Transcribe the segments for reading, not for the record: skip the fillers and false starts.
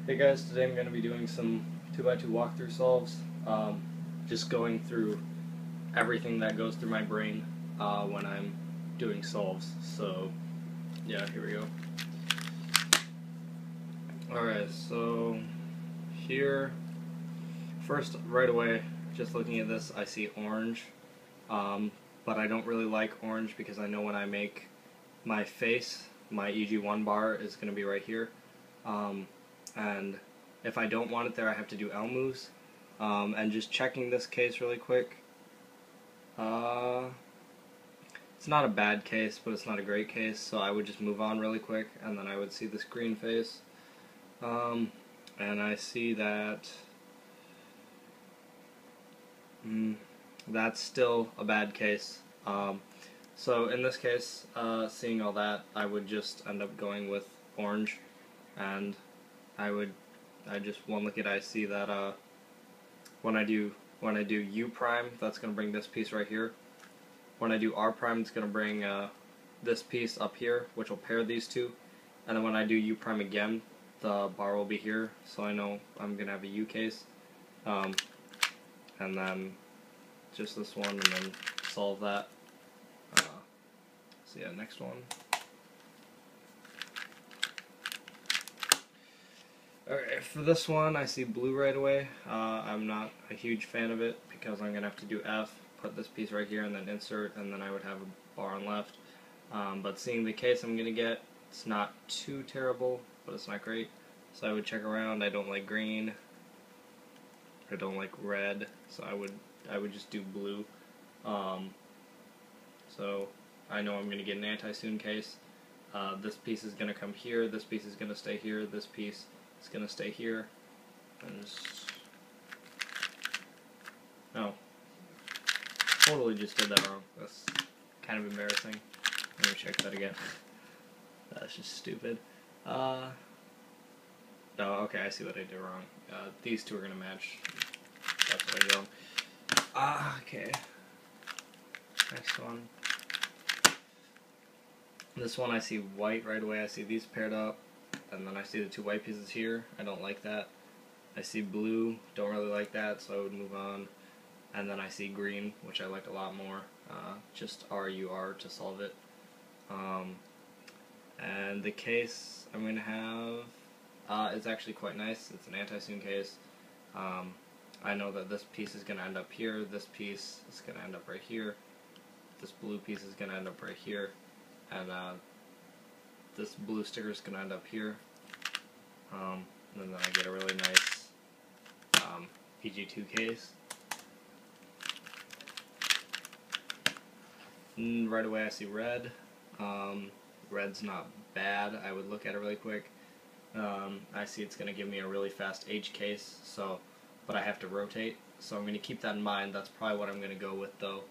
Hey guys, today I'm going to be doing some 2x2 walkthrough solves, just going through everything that goes through my brain when I'm doing solves. So yeah, here we go. Alright, so here, first right away, just looking at this, I see orange, but I don't really like orange because I know when I make my face, my EG1 bar is going to be right here. And if I don't want it there, I have to do L moves. And just checking this case really quick. It's not a bad case, but it's not a great case, so I would just move on really quick, and then I would see this green face. And I see that that's still a bad case. So in this case, seeing all that, I would just end up going with orange, and I just one look at it, I see that when I do U prime, that's going to bring this piece right here. When I do R prime, it's going to bring this piece up here, which will pair these two. And then when I do U prime again, the bar will be here, so I know I'm going to have a U case. And then just this one, and then solve that. So yeah, next one. Alright, for this one, I see blue right away. I'm not a huge fan of it because I'm going to have to do F, put this piece right here, and then insert, and then I would have a bar on left. But seeing the case I'm going to get, it's not too terrible, but it's not great. So I would check around. I don't like green. I don't like red, so I would just do blue. So I know I'm going to get an anti-soon case. This piece is going to come here, this piece is going to stay here, this piece is going to stay here. And no, totally just did that wrong. That's kind of embarrassing. Let me check that again. That's just stupid. No, okay, I see what I did wrong. These two are going to match. That's what I go. Okay. Next one. This one I see white right away. I see these paired up, and then I see the two white pieces here. I don't like that. I see blue, don't really like that, so I would move on. And then I see green, which I like a lot more. Just RUR to solve it. And the case I'm going to have is actually quite nice. It's an anti-soon case. I know that this piece is going to end up here, this piece is going to end up right here, this blue piece is going to end up right here, and this blue sticker is going to end up here. And then I get a really nice PG2 case. And right away I see red. Red's not bad. I would look at it really quick. I see it's going to give me a really fast H case, but I have to rotate. So I'm going to keep that in mind. That's probably what I'm going to go with, though.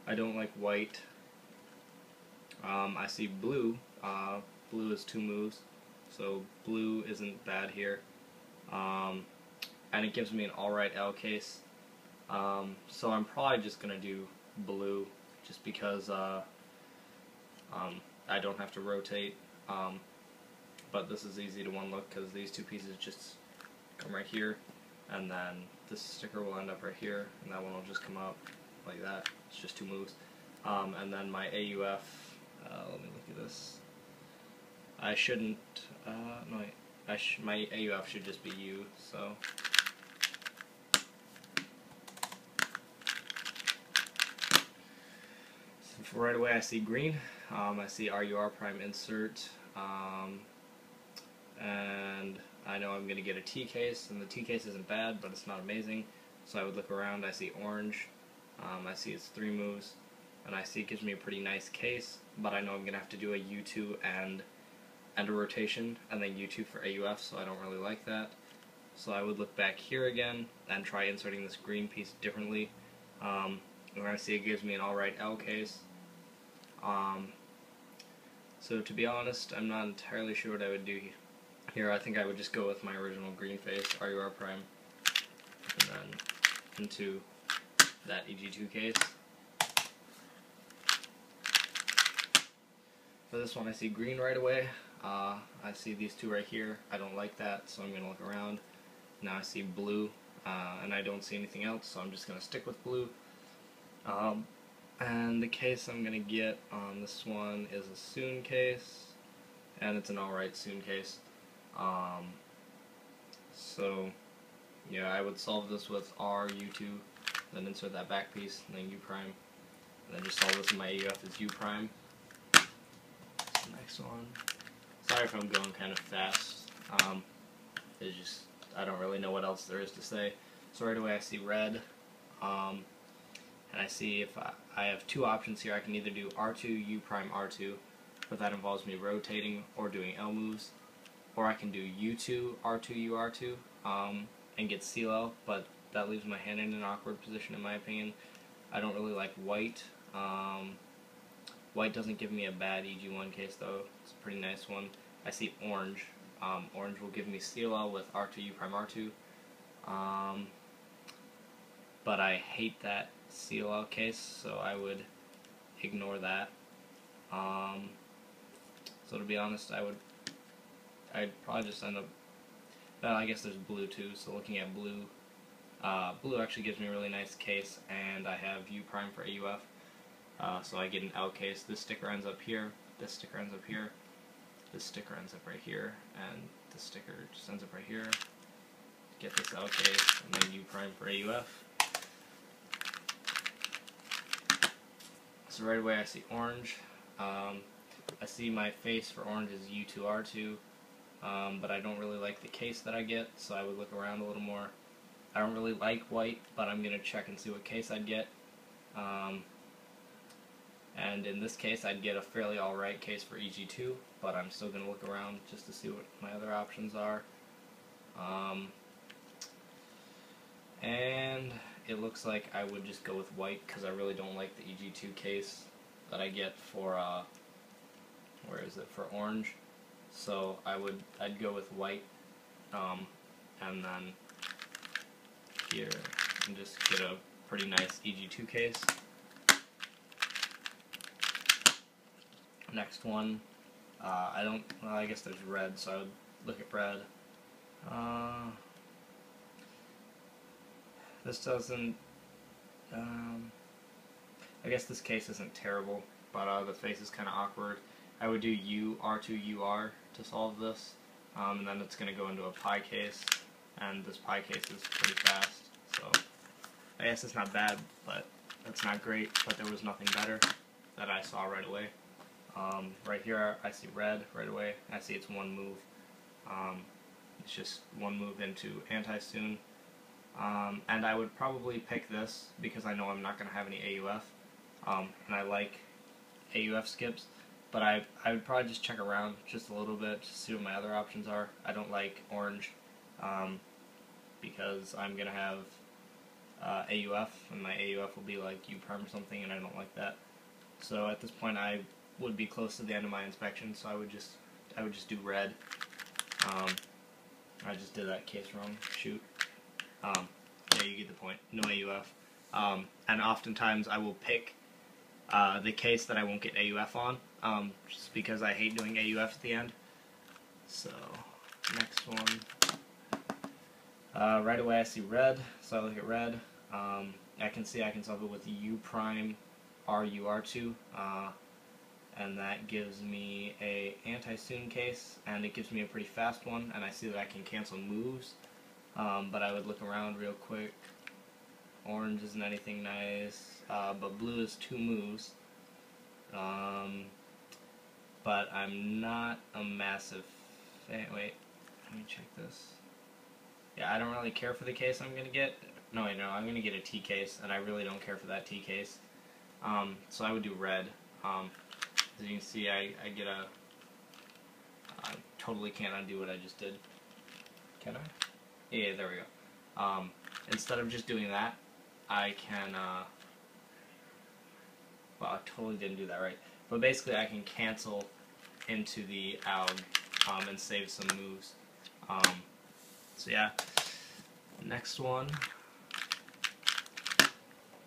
I don't like white. I see blue. Blue is two moves, so blue isn't bad here. And it gives me an alright L case. So I'm probably just going to do blue, just because I don't have to rotate. But this is easy to one look because these two pieces just come right here, and then this sticker will end up right here, and that one will just come up like that. It's just two moves. And then my AUF, let me look at this. I shouldn't, no, my AUF should just be U, so. So right away I see green. I see RUR prime insert. And I know I'm going to get a T case, and the T case isn't bad, but it's not amazing. So I would look around. I see orange. I see it's three moves, and I see it gives me a pretty nice case, but I know I'm going to have to do a U2 and a rotation, and then U2 for AUF, so I don't really like that. So I would look back here again and try inserting this green piece differently. Where I see it gives me an alright L case. So to be honest, I'm not entirely sure what I would do here. I think I would just go with my original green face, RUR prime, and then into that EG2 case. For this one I see green right away. I see these two right here. I don't like that, so I'm going to look around. Now I see blue, and I don't see anything else, so I'm just going to stick with blue. And the case I'm going to get on this one is a Soon case, and it's an alright Soon case. So, yeah, I would solve this with R, U2, then insert that back piece, and then U prime, and then just solve this in my AUF as U prime. That's the next one. Sorry if I'm going kind of fast. It's just, I don't really know what else there is to say. So right away I see red, and I see if I have two options here. I can either do R2, U prime, R2, but that involves me rotating or doing L moves, or I can do U2, R2, U, R2, and get CeeLo, but that leaves my hand in an awkward position in my opinion. I don't really like white. White doesn't give me a bad EG1 case though. It's a pretty nice one. I see orange. Orange will give me CeeLo with R2, U prime, R2. But I hate that CeeLo case, so I would ignore that. So to be honest, I'd probably just end up, well, I guess there's blue too, so looking at blue, blue actually gives me a really nice case, and I have U prime for AUF, so I get an L case. This sticker ends up here, this sticker ends up here, this sticker ends up right here, and this sticker just ends up right here. Get this L case, and then U prime for AUF. So right away I see orange. I see my face for orange is U2, R2, but I don't really like the case that I get, so I would look around a little more. I don't really like white, but I'm going to check and see what case I'd get. And in this case I'd get a fairly alright case for EG2, but I'm still going to look around just to see what my other options are. And it looks like I would just go with white because I really don't like the EG2 case that I get for, where is it, for orange. So I'd go with white, and then here, and just get a pretty nice EG2 case. Next one, well, I guess there's red, so I would look at red. This doesn't, I guess this case isn't terrible, but the face is kind of awkward. I would do U, R2, UR to solve this, and then it's going to go into a pie case, and this pie case is pretty fast, so I guess it's not bad, but it's not great, but there was nothing better that I saw right away. Right here I see red right away. I see it's one move. It's just one move into anti-Soon. And I would probably pick this because I know I'm not going to have any AUF, and I like AUF skips, but I would probably just check around just a little bit to see what my other options are. I don't like orange because I'm going to have AUF, and my AUF will be like U prime or something, and I don't like that. So at this point I would be close to the end of my inspection, so I would just do red. I just did that case wrong. Shoot. Yeah, you get the point. No AUF. And oftentimes I will pick the case that I won't get AUF on, just because I hate doing AUF at the end. So, next one. Right away I see red, so I look at red. I can see I can solve it with U prime RU R2, and that gives me a anti-Soon case, and it gives me a pretty fast one, and I see that I can cancel moves. But I would look around real quick. Orange isn't anything nice, but blue is two moves. But I'm not a massive fan. Wait, let me check this. Yeah, I don't really care for the case I'm gonna get. No, wait, no, I'm gonna get a T case, and I really don't care for that T case. So I would do red. As you can see, I get a. I totally can't undo what I just did. Can I? Yeah, there we go. Instead of just doing that, I can, well, I totally didn't do that right. But basically I can cancel into the AUG, and save some moves. So yeah, next one,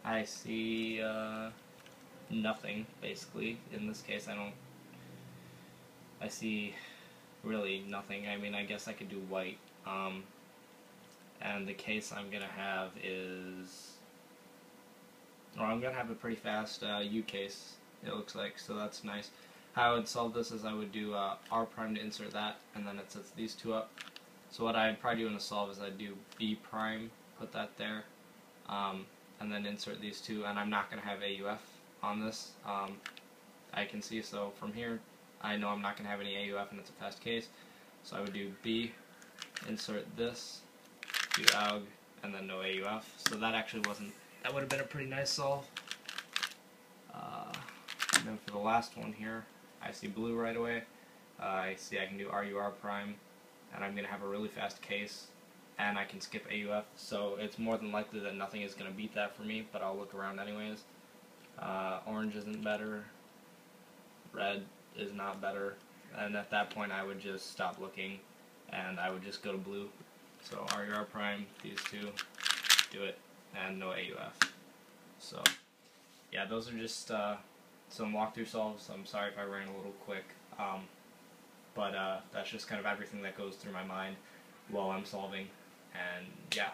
I see, nothing, basically. In this case I see really nothing. I mean, I guess I could do white. And the case I'm going to have is... Or I'm going to have a pretty fast U case, it looks like, so that's nice. How I would solve this is I would do R prime to insert that, and then it sets these two up. So what I'd probably do in a solve is I'd do B prime, put that there, and then insert these two, and I'm not going to have AUF on this, I can see, so from here I know I'm not going to have any AUF and it's a fast case, so I would do B, insert this, do AUG, and then no AUF, so that actually wasn't, that would have been a pretty nice solve. And then for the last one here, I see blue right away, I see I can do RUR prime, and I'm going to have a really fast case, and I can skip AUF, so it's more than likely that nothing is going to beat that for me, but I'll look around anyways. Orange isn't better, red is not better, and at that point I would just stop looking, and I would just go to blue. So RUR prime, these two, do it, and no AUF. So, yeah, those are just some walkthrough solves. I'm sorry if I ran a little quick, but that's just kind of everything that goes through my mind while I'm solving, and yeah.